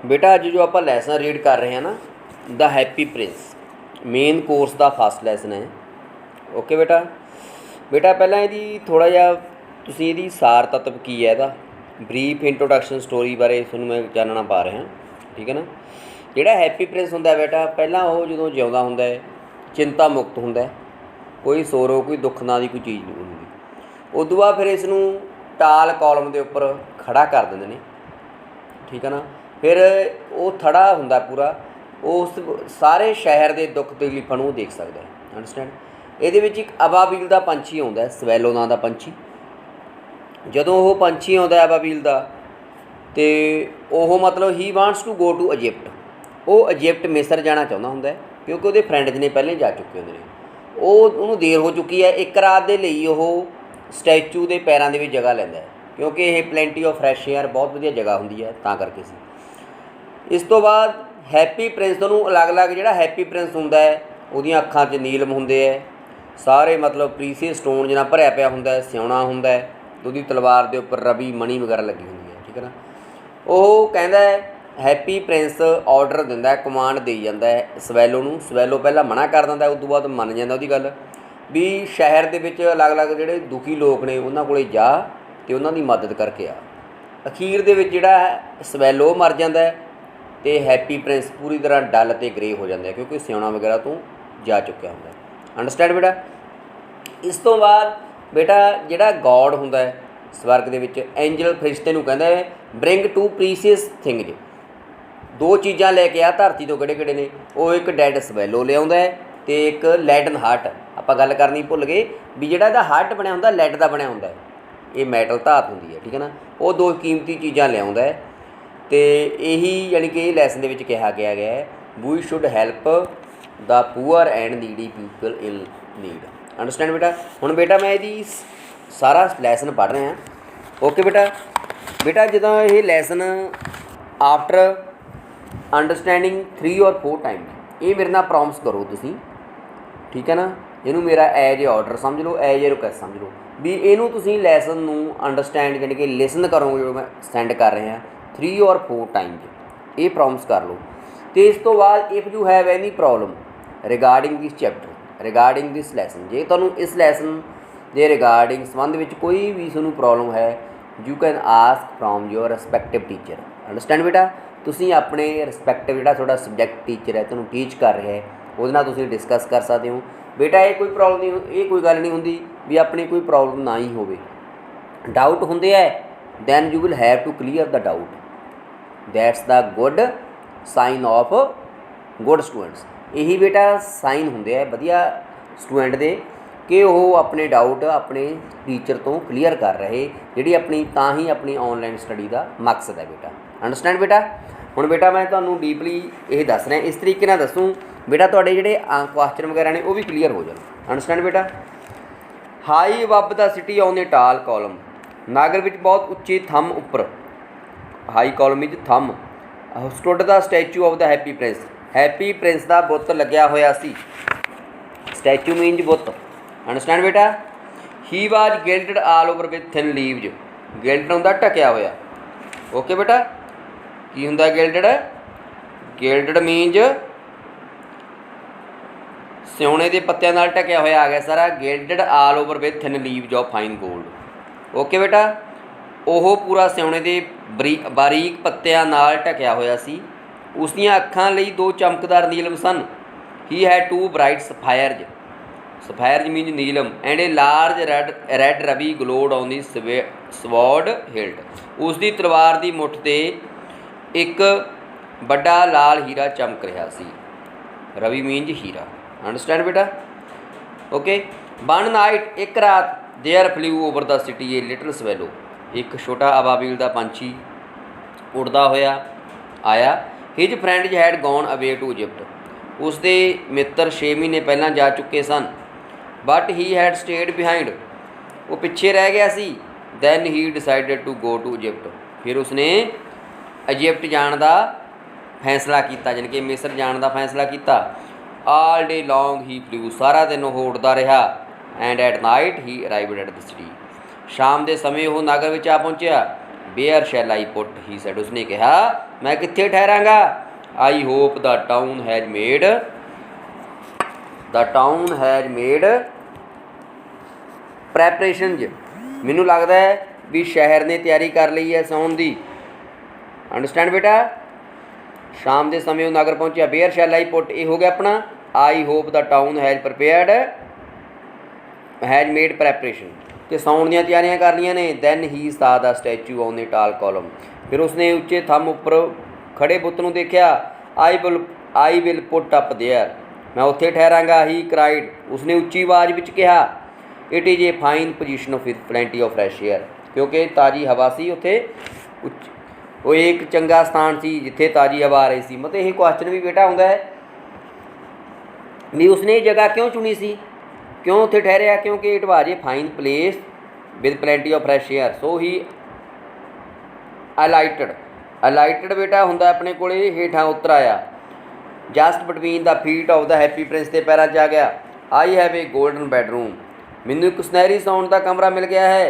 बेटा अज जो आप लैसन रीड कर रहे हैं ना, the happy Prince main course का फस्ट लैसन है। ओके बेटा। बेटा पहला यदि थोड़ा जहा तुसी यदि सार तत्व की है इहदा ब्रीफ इंट्रोडक्शन स्टोरी बारे तुहानूं मैं जानना पा रहा। ठीक है ना। जिहड़ा हैप्पी प्रिंस हुंदा बेटा पहला वो जो जिउंदा हुंदा है चिंता मुक्त हुंदा है, कोई सोरो कोई दुख ना की कोई चीज़ नहीं होंगी। उदों बाद फिर इसनूं टाल कॉलम के उपर खड़ा कर देंदे ने। ठीक है ना। फिर वो थड़ा हुंदा पूरा उस सारे शहर के दुख तकलीफां नूं देख सकता है। अंडरस्टैंड। ये एक अबाबील का पंछी आता है, स्वैलो नाम का पंछी। जदों वो पंछी आता है अबाबील का तो वह मतलब ही wants to go to Egypt. वो इजिप्ट मिस्र जाना चाहता होंगे क्योंकि वो फ्रेंड्स ने पहले जा चुके होंगे ने। वो देर हो चुकी है, एक रात के लिए वो स्टैचू के पैरों के जगह लैंदा है क्योंकि ये प्लेंटी ऑफ फ्रैश एयर बहुत वधिया जगह होंगी है तां करके सी। इस तो बाद हैप्पी प्रिंस तो अलग अलग जो हैप्पी प्रिंस होंदा है उहदियां अखां 'च नीलम होंदे है, सारे मतलब प्रीसीयस स्टोन जिन्ना भरिया पिया होंदा है, सियाणा होंदा है, उहदी तलवार के उपर रवि मणी वगैरह लगी होंदी है। ठीक है ना। वो कहता है हैप्पी प्रिंस ऑर्डर दिंदा है, कमांड दे जाता है स्वैलो नूं। स्वैलो पहला मना कर दिंदा, उस तो बाद मन जाता उसकी गल भी शहर के विच अलग अलग जोड़े दुखी लोग ने उन्होंने कोले जा तो उन्होंने मदद करके आ। अखीर दे विच जिहड़ा स्वैलो मर जाता है तो हैप्पी प्रिंस पूरी तरह डल तो ग्रे हो जाता है क्योंकि सियाणा वगैरह तो जा चुका होंगे। अंडरस्टैंड बेटा। इस तो बाद बेटा जिहड़ा गॉड हुंदा है स्वर्ग दे विच एंजल फरिश्ते नूं कहंदा है ब्रिंग टू प्रीसीयस थिंग्स। दो चीज़ां लैके आ धरती तो किहड़े ने। वो एक डैड स्वैलो लियाउंदा है तो एक लैडन हार्ट। आपां गल करनी भुल गए भी जिहड़ा इहदा हार्ट बनया हुंदा लैड का बनया हुंदा है, ये मैटल धात हुंदी है। ठीक है ना। वो दो कीमती चीज़ां लियाउंदा है तो यही यानी कि लैसन दे विच कहा गया है we should help the poor and needy people in need. Understand बेटा। हुण बेटा मैं यदि सारा लैसन पढ़ रहा। ओके बेटा। बेटा जो ये लैसन आफ्टर अंडरस्टैंडिंग 3 और 4 टाइम ये मेरे नाल प्रॉमिस करो तुसी। ठीक है ना। इनू मेरा एज ए ऑर्डर समझ लो, एज ए रिक्वेस्ट समझ लो भी इनू तुसी लैसन नू अंडरस्टैंड यानी कि लिसन करोगे जो मैं सेंड कर रहा 3 और 4 टाइम ये प्रॉमिस कर लो। तो इस तो बाद if you have any problem regarding this chapter regarding this lesson, जे तुहानू इस लैसन के रिगार्डिंग संबंध में कोई भी तुहानू प्रॉब्लम है you can ask from your respective teacher. Understand बेटा। तुसी अपने रिस्पैक्टिव जिहड़ा तुहाडा सबजैक्ट टीचर है तुहानू टीच कर रहा है उहदे नाल तुसी डिस्कस कर सकते हो। बेटा ये कोई प्रॉब्लम नहीं, ये कोई गल नहीं होंदी भी अपनी कोई प्रॉब्लम ना ही होवे। डाउट होंदे है then you will have to clear the doubt, that's the good sign of good students. यही बेटा साइन होंदे है वधिया स्टूडेंट दे कि वो अपने डाउट अपने टीचर तो क्लीयर कर रहे, जिहड़ी अपनी तां ही अपनी ऑनलाइन स्टडी का मकसद है बेटा। अंडरस्टैंड बेटा। हुण बेटा मैं तुहानूं डीपली ये दस रहा, इस तरीके नाल दसूँ बेटा तुहाडे जिहड़े क्वेश्चन वगैरह ने वो भी क्लीयर हो जाण। अंडरस्टैंड बेटा। High above the city on a tall column, नगर विच बहुत उच्ची थंम उपर, हाई कॉलम विच थंम stood the statue of the happy prince. Happy prince का बुत लग्या होया सी। स्टैचू मीनज बुत। अंडरस्टैंड बेटा। He was gilded all over with thin leaves, gilded हुंदा ढकिया होया। ओके बेटा। की हुंदा गिल्टेड, गिल्टेड मीनज सियोने के पत्तियां नाल ढकिया होया आ गया सारा। Gilded all over with thin leaves of fine gold. Okay बेटा। वो पूरा सियोने के बारीक पत्तियां नाल ढकिया होया सी। उसदियां अखां लई 2 चमकदार नीलम सन। He had 2 bright sapphires, sapphires means नीलम and a large red ruby glowed on the sword hilt. उसकी तलवार की मुठ ते एक बड़ा लाल हीरा चमक रहा सी। रवि मीनज हीरा। अंडरस्टैंड बेटा। ओके। वन नाइट एक रात there flew over the city a little swallow, एक छोटा अबाबील का पंछी उड़दा होया आया। His friends had gone away to Egypt, उसके मित्र 6 महीने पहला जा चुके सन। But he had stayed behind, वो पिछे रह गया सी। Then he decided to go to Egypt, फिर उसने इजिप्ट जाने का फैसला किया, यानी कि मिस्र जाने का फैसला किया। All day long he flew, सारा दिन वह उड़ता रहा। And at night he arrived at the city, शाम के समय वो नगर में आ पहुँचा। Where shall I put, he said, उसने कहा मैं कित्थे ठहरांगा। I hope the town has made preparations, मैनू लगता है भी शहर ने तैयारी कर ली है सौण की। अंडरस्टैंड बेटा। शाम के समय नगर पहुंचा, वेयर शैल आई पुट, ये हो गया अपना आई hope the town has made preparation, कि सौण दी तैयारियां कर लिया ने। Then he saw the statue on the tall column, फिर उसने उच्चे थंब उपर खड़े बुत नूं देखा। I will put up there, मैं उत्थे ठहरांगा। ही क्राइड, उसने उच्ची आवाज़ विच कहा। It is a fine position of with plenty of fresh air, क्योंकि ताज़ी हवा सी उत्थे, वो एक चंगा स्थान सी जिथे ताज़ी हवा आ रही सी। मतलब ये क्वेश्चन भी बेटा आउंदा है भी उसने जगह क्यों चुनी सी, क्यों उत्थे ठहरिया, क्योंकि it was a fine place with plenty of fresh air, so he alighted बेटा हुंदा अपने कोले हेठां उतर आया। Just between the feet of the happy prince के पैरां 'च आ गया। I have a golden bedroom, मैनू एक सुनहरी सौण का कमरा मिल गया है।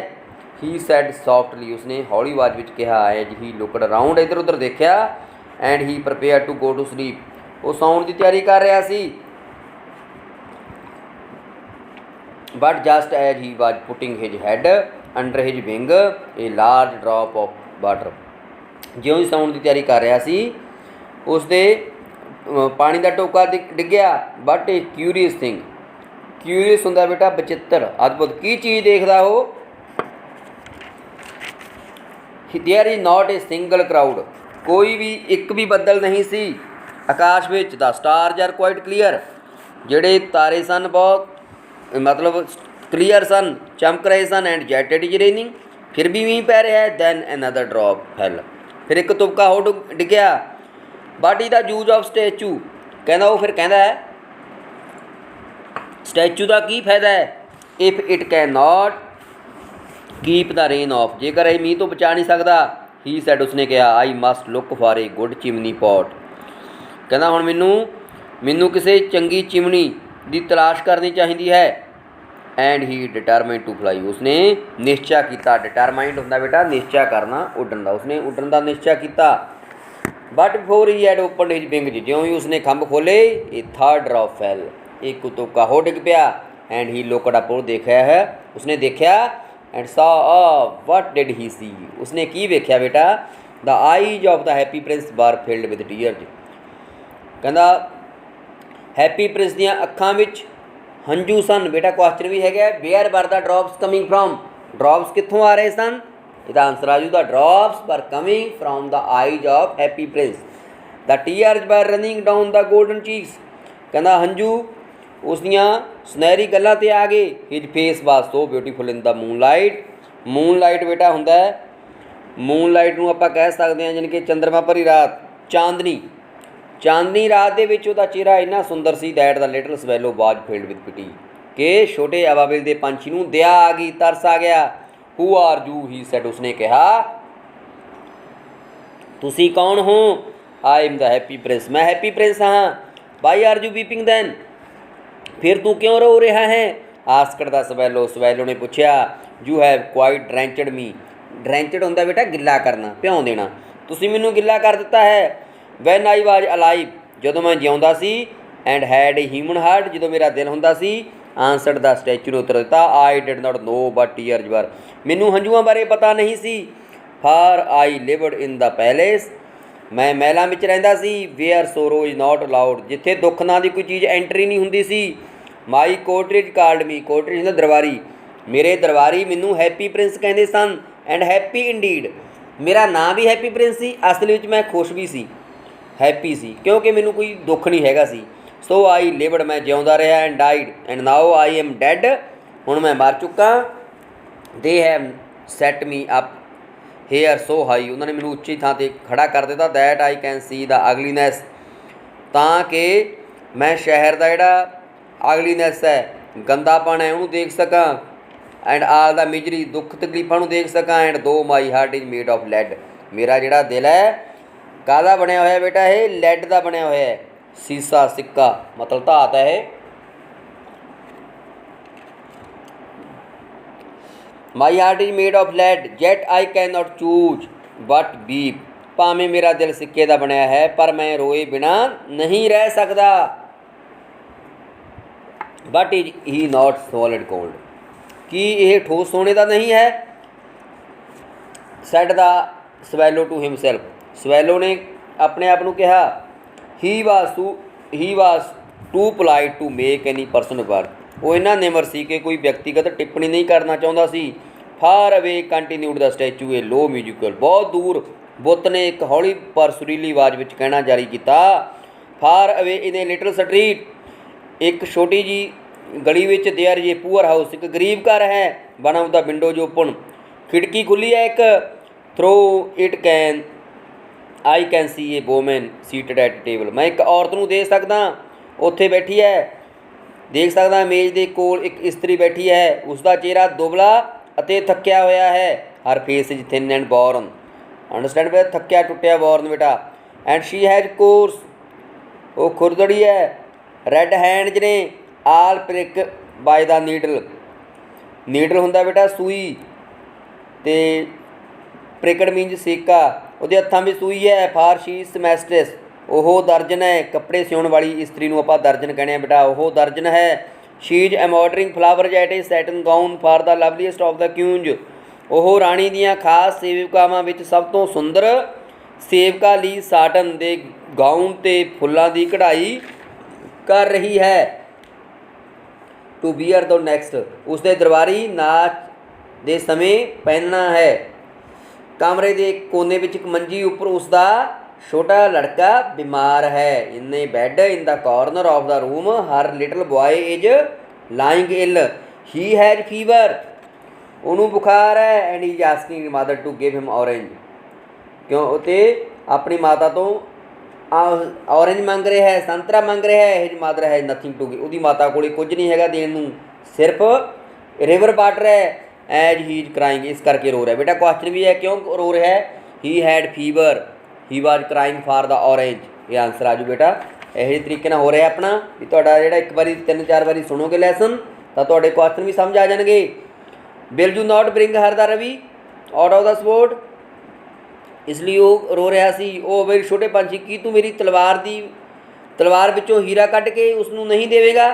ही सैड सॉफ्टली, उसने हौली आवाज़ विच कहा। एज ही लुकड अराउंड, इधर उधर देखा। And he prepare to go to sleep, वो सौण की तैयारी कर रहा सी। But just as he was putting his head under his wing a large drop of water, ज्यों ही सौण की तैयारी कर रहा सी उसदे पानी का टोका डिग्या। बट ए क्यूरीअस थिंग, क्यूरीअस हुंदा बेटा बचित्र, अद्भुत, की चीज़ देखदा हो। There is not a single cloud, कोई भी एक भी बदल नहीं सी आकाश विच। The stars are quite clear, जिहड़े तारे सन बहुत मतलब क्लीयर सन, चमक रहे सन। And yet it is raining, फिर भी मींह पै रहा है। दैन अनदर ड्रॉप फैल, फिर एक तुपका हो डिग्या। But is the use of statue, कहना वो फिर कहता है स्टैचू का की फायदा है। If it can not keep the rain of, जेकर ये मींह तो बचा नहीं सकता। ही सैड, उसने कहा। I must look for a good chimney pot, कहना हुण मैनू किसी चंगी चिमनी की तलाश करनी चाहिए है। And he determined to fly, उसने निश्चय किया। डिटरमाइंड होंदा बेटा निश्चय करना, उड्डण का, उसने उड्डण का निश्चय किया। But before he had open his wing, ज्यों ही उसने खंभ खोले ए थर्ड ड्रॉप फैल, एक तुक्का हो डिग पिया। एंड ही लुकड अप, देखा है, उसने देखा। And saw what did he see, उसने की वेख्या बेटा। The eyes of the happy prince were filled with tears, कहना हैप्पी प्रिंस दियां अखां विच हंजू सन। बेटा क्वेश्चन भी है, where were the drops coming from, drops कित्थों आ रहे सन। इसका आंसर आ जू, the drops were coming from the eyes of happy prince. The tears were running down the golden cheeks, कहना हंजू उसदियां सुनहरी गल्लां ते आ गए। His face was so beautiful in the moonlight, moonlight बेटा हुंदा है, मूनलाइट नूं आपां कह सकते हैं जानी कि चंद्रमा भरी रात, चांदनी रात दे विच उहदा चेहरा इन्ना सुंदर सी। That the little swallow was filled with pity, कि छोटे अबाबिल दे पंछी नूं दया आ गई, तरस आ गया। Who are you, he said, उसने कहा तुसी कौन हो। I am the happy prince, मैं हैप्पी प्रिंस हाँ। Why are you weeping then, फिर तू क्यों रो रहा है। आस्कड द स्वैलो, स्वैलो ने पूछा। यू हैव क्वाइट ड्रैंचड मी, ड्रैंचड होंदा बेटा गिला करना, भ्यों देना, तुसी मैनू गिला कर दिता है। वैन आई वाज अलाइव, जदों मैं जिउंदा सी। And had a human heart, जदों मेरा दिल हुंदा सी। आंसर्ड द स्टैचू ने उत्तर दिता। I did not know but tears were, मैनू हंझुआं बारे पता नहीं सी। For I lived in the palace, मैं महलों में रहिंदा सी। Where sorrow is not allowed, जिथे दुख ना की कोई चीज़ एंट्री नहीं हुंदी सी। माई कोटरेज कॉल्ड मी, कोटरेज ने दरबारी, मेरे दरबारी मैनू हैप्पी प्रिंस कहते सन। एंड हैप्पी इंडीड, मेरा नाम भी हैप्पी प्रिंस सी, असल में मैं खुश भी सी, हैप्पी सी, क्योंकि मैनू कोई दुख नहीं हैगा सी। सो आई लिवड, मैं जिउंदा रहा। And died, and now I am dead, हुण मैं मर चुका। They have set me up here so high, उन्होंने मैनू उच्ची थां ते खड़ा कर दिता। That I can see the ugliness, तां कि मैं शहर का जिहड़ा अगलीनैस है, गंदापन है, उन्होंने देख सकां। एंड आल द मिजरी, दुख तकलीफां नूं देख सकां। And though my heart is made of lead, मेरा जिहड़ा दिल है काहदा बनया होया बेटा, ये लैड का बनया होया है, सीसा सिक्का मतलब धात है। My heart is made of lead yet I can not choose but weep. भावें मेरा दिल सिक्के का बनया है पर मैं रोए बिना नहीं रह सकता। But is he not solid gold. कि यह ठोस सोने का नहीं है। Said the swallow to himself. Swallow ने अपने आप को कहा he was too polite to make any person work. वो इन्ना निमर सी कि कोई व्यक्तिगत टिप्पणी नहीं करना चाहता सी। Far away continued the statue a low musical. बहुत दूर बुत ने एक हौली पर सुरीली आवाज़ में कहना जारी किया। Far away in a little street. एक छोटी जी गली में देयर जे पुअर हाउस। एक गरीब घर है। One of the windows open. खिड़की खुली है एक। Through it can I can see a woman seated at table. मैं एक औरत को देख सकदा उत्थे बैठी है। देख सकदा मेज़ के कोल एक इस्त्री बैठी है। उसका चेहरा दुबला अते थक्या होया है। Her face is thin and worn. Understand बेटा थक्या टुटिया बॉर्न बेटा। एंड शी हैज कोर्स वो खुरदड़ी है। रैड हैंड्स ने all prick by the needle. Needle हुंदा बेटा सूई ते प्रिकड मीनज सेका। ਉਹਦੇ हत्थों में सूई है। फार शी समैस्ट्रेस। ਉਹ ਦਰਜਨ है। कपड़े सिउण वाली इस्त्री ਨੂੰ ਆਪਾਂ ਦਰਜਨ ਕਹਿੰਦੇ ਆ बेटा। ਉਹ ਦਰਜਨ है। She is embroidering flowers at a satin gown for the loveliest of the queens. ਉਹ ਰਾਣੀ ਦੀਆਂ ਖਾਸ ਸੇਵਿਕਾਵਾਂ ਵਿੱਚ ਸਭ ਤੋਂ ਸੁੰਦਰ ਸੇਵਕਾ ਲਈ ਸਾਟਨ ਦੇ ਗਾਊਨ ਤੇ ਫੁੱਲਾਂ ਦੀ ਕਢਾਈ ਕਰ ਰਹੀ ਹੈ। To wear the next. उसके दरबारी नाच के समय पहनना है। कमरे के कोने में एक मंजी उपर उसका छोटा लड़का बीमार है। In a bed in the corner of the room her little boy is lying ill. He has fever. उन्होंने बुखार है। And is asking mother to give him orange. क्यों उते अपनी माता तो ऑरेंज मंग रहा है संतरा मंग रहा है। हिज मदर है नथिंग टू गिव। उसकी माता को कुछ नहीं है देन नूं सिर्फ रिवर वाटर है। एज ही इज क्राइंग इस करके रो रहा है बेटा। क्वेश्चन भी है क्यों रो रहा है। He had fever he was crying for the orange. ये आंसर आजू बेटा। यही तरीके हो रहा है अपना भी तुहाडा जिहड़ा एक बारी 3-4 बारी सुनोगे लैसन तो तुहाडे क्वेश्चन भी समझ आ जाएंगे। Will you not bring her the ruby out of the sport. इसलिए वो रो रहा सी। ओ मेरे छोटे पंछी की तू मेरी तलवार विचों हीरा कढ़ के उसनू नहीं देवेगा।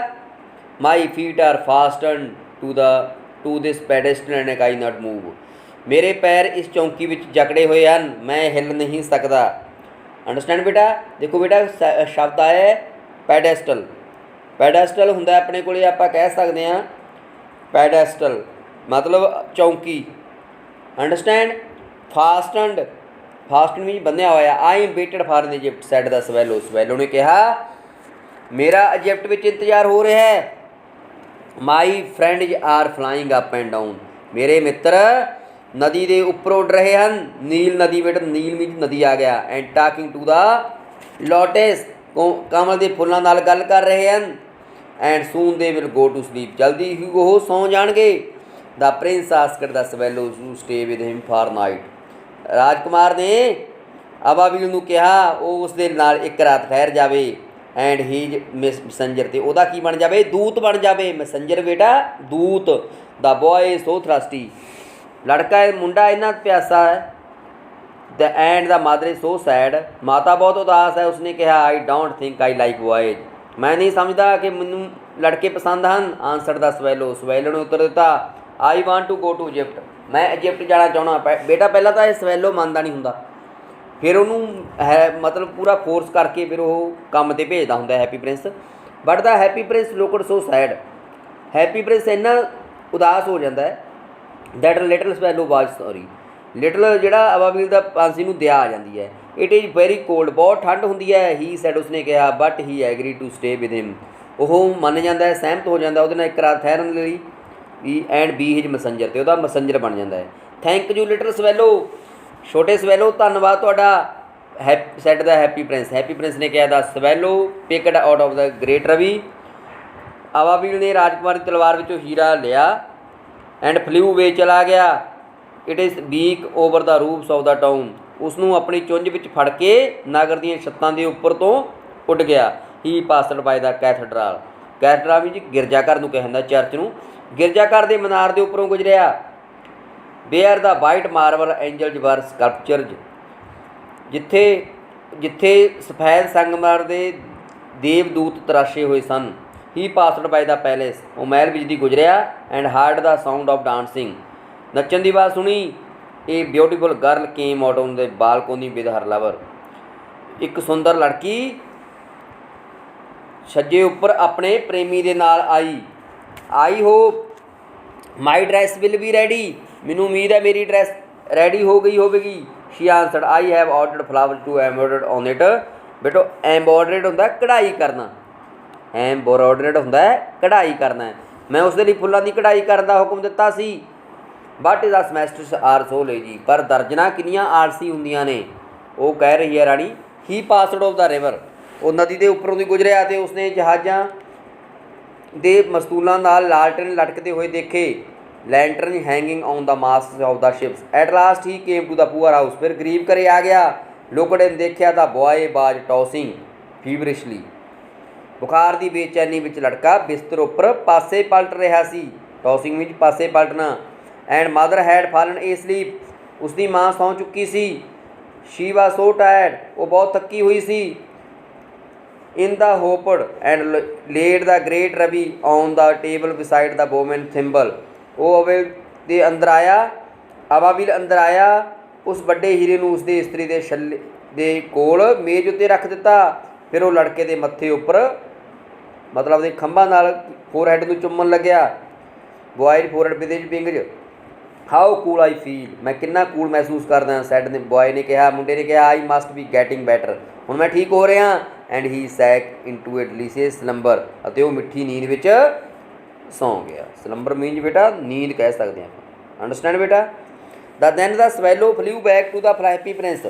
My feet are fasten to this pedestal and I not move. मेरे पैर इस चौंकी विच जकड़े हुए हैं मैं हिल नहीं सकता। अंडरस्टैंड बेटा। देखो बेटा शब्द आया है पैडेस्टल। पैडेस्टल हुंदा अपने कोले आपां कह सकते हैं पैडेस्टल मतलब चौंकी। अंडरस्टैंड। फास्टनड फास्टन भी बंध्या होया। I am waited for in Egypt said the swallow. Swallow ने कहा मेरा इजिप्ट में इंतजार हो रहा है। My friends are flying up and down. मेरे मित्र नदी के उपर उड़ रहे हैं। नील नदी बेटा नील मीन नदी आ गया। And talking to the lotus कमल के फुलों नाल गल कर रहे हैं। And soon they will go to sleep. जल्दी ही वो सौ जाएंगे। The prince asked the swallow to stay with him for night. राजकुमार ने अबाबील नूं कहा वो उसदे नाल एक रात ठहर जाए। एंड हीज मैसेंजर ते ओदा की बन जाए दूत बन जाए। मैसेंजर बेटा दूत। The boy so thirsty. लड़का मुंडा इन्ना प्यासा है। The end the mother is so sad. माता बहुत उदास है। उसने कहा I don't think I like boys. मैं नहीं समझता कि मैनू लड़के पसंद हैं। Answer the swallow. स्वैलो ने उत्तर दिता I want to go to Egypt. मैं इजिप्ट जाना चाहना। बेटा पहला तो यह स्वैलो मानता नहीं होंदा फिर उन्होंने है मतलब पूरा फोर्स करके फिर वो काम पर भेजता होंगे happy Prince. But the happy Prince looked so sad. Happy Prince इन्ना उदास हो जाता है that little swallow was sorry. Little जिहड़ा अबाबील दा पांसी नूं दया आ जाती है। इट इज़ वेरी कोल्ड बहुत ठंड होंदी है। ही सैड उसने कहा but he agree to stay with him. वो मन जाता है सहमत हो जाता वो एक रात ठहरन लई। एंड बी हिज मैसेंजर तो वह मैसेंजर बन जाता है। Thank you little swallow. छोटे स्वैलो धन्यवाद तुहाडा। Said the happy prince. Happy prince ने कहा the swallow picked out of the great ruby. अबाबील ने राजकुमार की तलवार विचों हीरा लिया। एंड फ्लू वे चला गया। It is beak over the roofs of the town. उसनू अपनी चुंझ विच फड़ के नगर दी छत्तां दे उपर तो उड़ गया। He passed by the cathedral. Cathedral भी जी गिरजाघर नूं कहंदा चर्च नूं। गिरजाघर के मीनार के उपरों गुजरिया। Where the white marble angels were sculptures, जिथे जिथे सफैद संगमरमर के देवदूत तराशे हुए सन। He passed by the palace, वो महल विच दी गुजरिया। And heard the sound of dancing, नच्चन की आवाज़ सुनी। A beautiful girl came out on the balcony with her lover, एक सुंदर लड़की छज्जे उपर अपने प्रेमी के नाल आई। I hope my dress will be ready, मैनू उम्मीद है मेरी ड्रैस रेडी हो गई होगी। She answered I have ordered flower to embroidered on it. बेटो एम्ब्रॉयडर्ड होंदा कढ़ाई करना, एम्ब्रॉयडर्ड होंदा कढ़ाई करना है। मैं उसके लिए फुल्लां दी कढ़ाई करने का हुक्म दिता सी। But the seamstresses are so lazy, पर दर्जना किनियां आलसी हुंदियां ने। वो कह रही है रानी। ही पासड ऑफ द रिवर, वो नदी के उपरों दी गुजरिया तो उसने जहाज़ां दे मस्तूलों नाल लालटेन लटकते हुए देखे। Lantern hanging on the mast of the ships. At last he came to the poor house, फिर गरीब घरे आ गया। लोकड़े ने देखा the boy was tossing feverishly, बुखार की बेचैनी विच लड़का बिस्तर उपर पासे पलट रहा सी। टॉसिंग विच पासे पलटना। And mother had fallen asleep, उसकी माँ सौ चुकी सी। शी वाज सो टायर्ड, वो बहुत थकी हुई सी। In the hopped and laid the great ruby on the table beside the woman thimble. वो अवेल दे अंदर आया, अबाबिल अंदर आया, उस बड़े हीरे नूं उसके इस्त्री के छल्ले दे कोल मेज उत्ते रख दिता। फिर वो लड़के के मत्थे उपर मतलब दे खंभा नाल फोरहैड नूं चुम्मन लग्या। Boy forehead with fingers. How cool I feel, मैं कितना कूल महसूस करदा। सैड ने बॉय ने कहा, मुंडे ने कहा, I must be getting better, हुण मैं ठीक हो रहा। And he sank into a delicious slumber, अते वो मिठी नींद विच सौ गया। स्लंबर मीनज बेटा नींद कह सकते हैं, अंडरस्टैंड बेटा। Then the swallow flew back to the happy prince,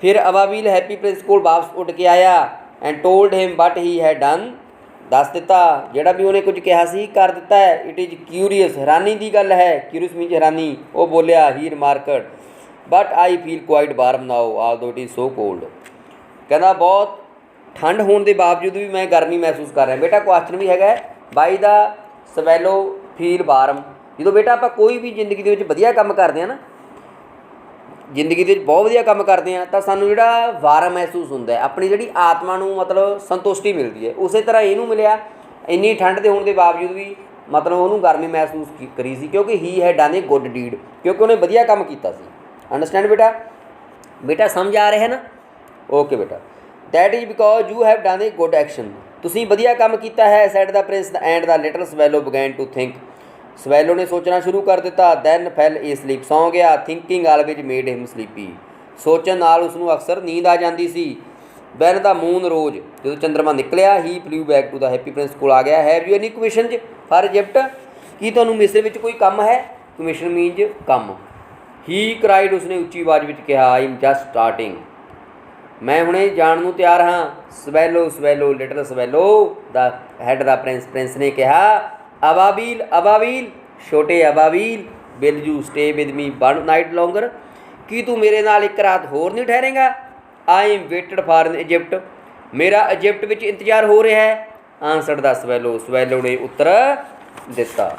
फिर अबाबिल हैप्पी प्रिंस को वापस उड़ के आया। And told him what he had done, दस दिता जोड़ा भी उन्हें कुछ कहा सी कर दिता है। इट इज़ क्यूरीअस, हैरानी की गल है। क्यूरीअस मीनज हैरानी। वो बोलिया he remarked but I feel quite warm now although it is so cold, कहना बहुत ठंड होने के बावजूद भी मैं गर्मी महसूस कर रहा। बेटा क्वेश्चन भी है by the swallow feel warm, जो बेटा आप कोई भी जिंदगी के वधिया काम करते हैं ना, जिंदगी के बहुत वधिया काम करते हैं तो सानू जिहड़ा वार्म महसूस होंदा है, अपनी जिहड़ी आत्मा नूं मतलब संतुष्टि मिलती है। उस तरह इहनूं मिलिया, इन्नी ठंड के होने के बावजूद भी मतलब उन्होंने गर्मी महसूस करी सी, क्योंकि ही है डन ए गुड डीड, क्योंकि उन्हें वधिया काम किया सी। अंडरस्टैंड बेटा, बेटा समझ आ रहा है ना। ओके बेटा, that is because you have done a good action, तुसीं वधिया काम किया है। Said the prince and the little swallow began to think, स्वैलो ने सोचना शुरू कर दिता। दैन फैल ए स्लीप, सौ गया। Thinking always made him sleepy, सोचण नाल उसनूं अक्सर नींद आ जाती सी। वैन द मून रोज, जो चंद्रमा निकलिया। He flew back to the happy prince को आ गया। Have you any commission for Egypt, कि तुहानूं मिस्र विच कोई काम है। कमीशन मीनज काम। ही क्राइड, उसने उच्ची आवाज़ में कहा, आई एम जस्ट स्टार्टिंग, मैं हुणे जाण नूं तैयार हाँ। Swallow swallow little swallow the head the prince, prince ने कहा, अबाबिल अबाबिल छोटे अबाबिल, will you stay with me one night longer, कि तू मेरे नाल एक रात होर नहीं ठहरेगा। I am waited for Egypt, मेरा इजिप्ट विच इंतजार हो रहा है। आंसर द स्वैलो, स्वैलो ने उत्तर दिता।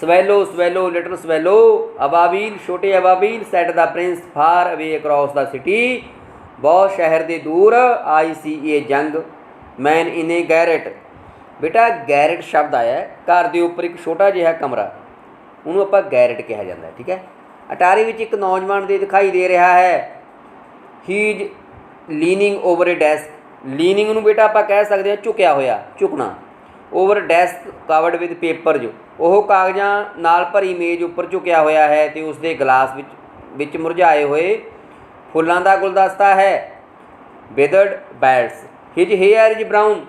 स्वैलो स्वैलो लिटल स्वैलो अबाबिल छोटे अबाबिल, said the prince far away across the city, बहुत शहर के दूर। I see a young man in a garret, बेटा गैरेट शब्द आया है, घर के उपर एक छोटा जिहा कमरा, उन्होंने आप गैरेट कहा जाता है, ठीक है। अटारी में एक नौजवान दे दिखाई दे रहा है। He is leaning over A desk, leaning नूं बेटा आप कह सकते हैं झुकिया होया, झुकना। Over desk covered with paper, जो वह कागज़ां नाल भरी मेज उपर झुकिया होया है, तो उसके गिलास विच मुरझाए हुए फुलों का गुलदस्ता है। Withered bats, his hair is brown,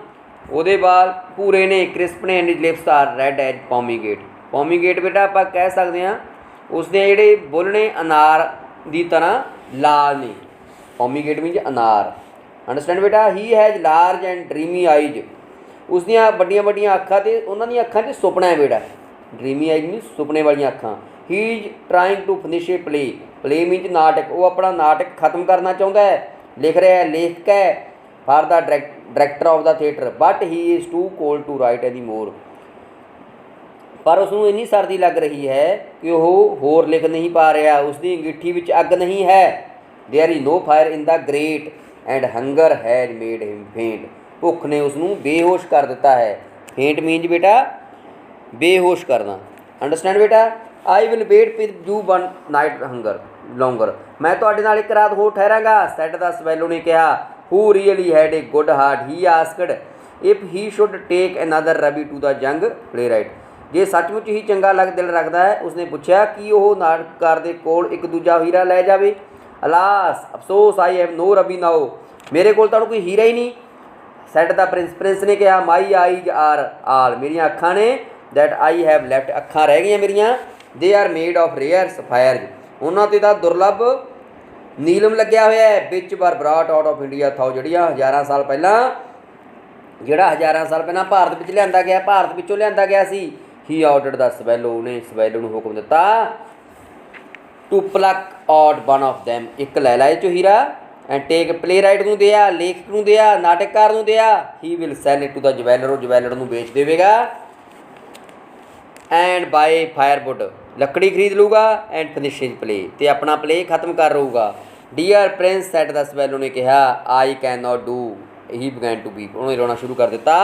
ਉਹਦੇ बाल भूरे ने, क्रिस्प ने, and lips are red as pomegranate. Pomegranate बेटा आप कह सकते हैं उसके जोड़े बुल ने अनार की तरह लाल ने। पॉमीगेट मीनज अनार, अंडरस्टैंड बेटा। He has large and dreamy eyes, उसदियाँ वड्डियां वड्डियां अखां ते उन्होंने अखां 'च सुपना है बेटा। ड्रीमी आईज मीन सुपने वाली अखां। He is trying to finish a play, play means नाटक, वो अपना नाटक खत्म करना चाहता है। लिख रहा है, लेखक है for the director of the theatre, but he is too cold to write any more, पर उसनूं इन्नी सर्दी लग रही है कि वह होर लिख नहीं पा रहा, उसकी अंगीठी विच अग नहीं है। There is no fire in the grate and hunger has made him faint. भुख ने उसनूं बेहोश कर दिता है। फेंट मीनज बेटा बेहोश करना। अंडरस्टैंड बेटा। I will wait with you one night hunger longer. मैं तुहाडे नाल एक रात होर ठहरांगा, सैड द स्वैलो ने कहा। Who really had a good heart he asked if he should take another ruby to the young playwright. जे सचमुच ही चंगा दिल रखता है, उसने पूछा कि वह नाटककार दे कोल एक दूजा हीरा लै जाए। अलास अफसोस आई हैव नो रवि नाओ। मेरे कोल तां कोई हीरा ही नहीं। Sad the prince. प्रिंस ने कहा माई आईज आर आल। मेरिया अखा ने दैट आई हैव लैफ्ट। अखा रह गई मेरिया। They are made of rare sapphires. उन्होंने तो दुर्लभ नीलम लग्या हुआ है। Which were brought out of India थाओ। जड़िया हज़ारां साल पहला ਜਿਹੜਾ हज़ारां साल पहला भारत ਵਿੱਚ ਲਿਆਂਦਾ ਗਿਆ, ਭਾਰਤ ਵਿੱਚੋਂ ਲਿਆਂਦਾ ਗਿਆ ਸੀ। He ordered the swallow. ने स्वैलो ਨੂੰ ਹੁਕਮ ਦਿੱਤਾ to pluck out one of them. एक लै ला चो हीरा एंड टेक प्ले राइट ਨੂੰ दिया, लेखक ਨੂੰ दिया, नाटककार ਨੂੰ दिया। He will sell it to the jeweller. Jeweller ਨੂੰ बेच देगा। एंड बाय फायरवुड लकड़ी खरीद लूगा एंड फिनिशिज प्ले। तो अपना प्ले खत्म कर रहूगा। Dear prince said the swallow ने कहा I can not do. He began to weep. उन्होंने रोना शुरू कर दिता।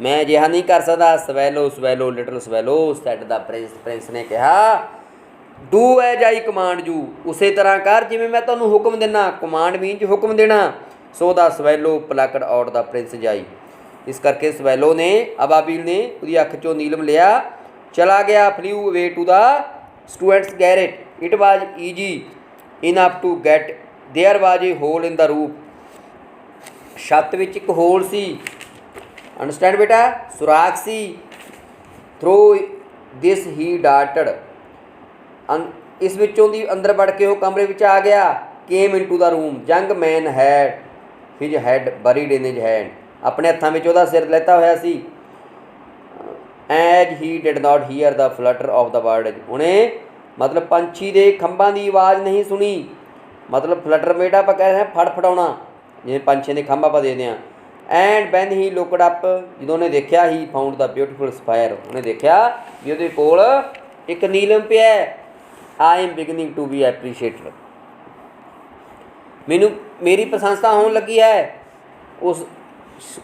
मैं अजिहा नहीं कर सकता। Swallow swallow little swallow said the prince. Prince ने कहा do as I command you. उस तरह कर जिमें मैं तुहानूं हुक्म देना। कमांड मीन हुक्म देना। So the swallow plucked out the prince जाई। इस करके स्वैलो ने अबाबील ने उसकी अख चो नीलम लिया, चला गया। Flew away to the students garret. It was easy enough to get. There was a hole in the roof. छत विच एक होल सी। अंडरस्टैंड बेटा। सुराख सी। Throw this he डार्टड। इस विचों दी अंदर बढ़ के वो कमरे विच आ गया। Came in to the room. Young man had his head buried in his hand. अपने हत्थां विच उहदा सिर लैता होया सी। As he did not hear the flutter of the bird. उन्हें मतलब पंछी दे खंभां दी आवाज़ नहीं सुनी। मतलब फ्लटर बेटा आप कह रहे हैं फड़फड़ाउणा, जिवें पंछियों के खंभ आप देते हैं। And when he looked up. जो उन्हें देखा he found the beautiful sapphire. उन्हें देखा भी उहदे कोल एक नीलम पिया। I am beginning to be appreciated. मैनू मेरी प्रशंसा होने लगी है। उस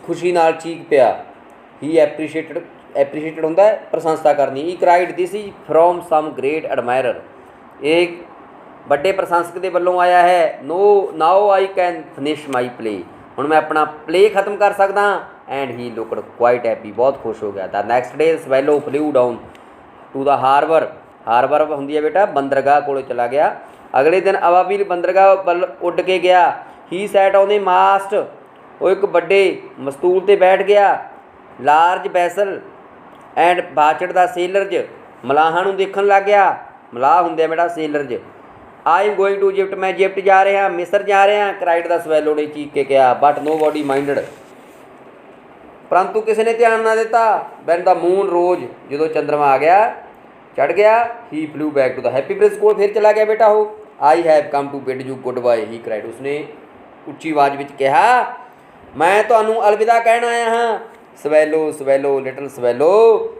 खुशी नाल चीख पिया। ही एप्रीशिएटेड होंदा है प्रशंसा करनी। He cried this is from some great admirer. एक बड़े प्रशंसक के वलों आया है। No now I can finish my play. हुण मैं अपना प्ले खत्म कर सकदा। And he looked quite happy. बहुत खुश हो गया। The next day swallow flew down to the harbour. Harbour होंदी है बेटा बंदरगाह कोल चला गया। अगले दिन अबाबील बंदरगाह वल उड़ के गया। He sat on the mast. वो एक बड़े मस्तूल ते बैठ गया। Large vessel and watched the sailors. मलाहां नूं देखण लग गया। मलाह हुंदे बेटा sailors. I am going to Egypt. मैं इजिप्ट जा रहा, मिस्र जा रहा। क्राइड द स्वैलो ने चीख के कहा। But nobody minded. परंतु किसी ने ध्यान ना दिता। When the moon rose. जो चंद्रमा आ गया चढ़ गया। He flew back to the happy prince कोल फिर चला गया बेटा। हो I have come to bid you good he cried. उसने उच्ची आवाज़ में कहा मैं तुहानूं अलविदा कहना आया हाँ। Swallow swallow little swallow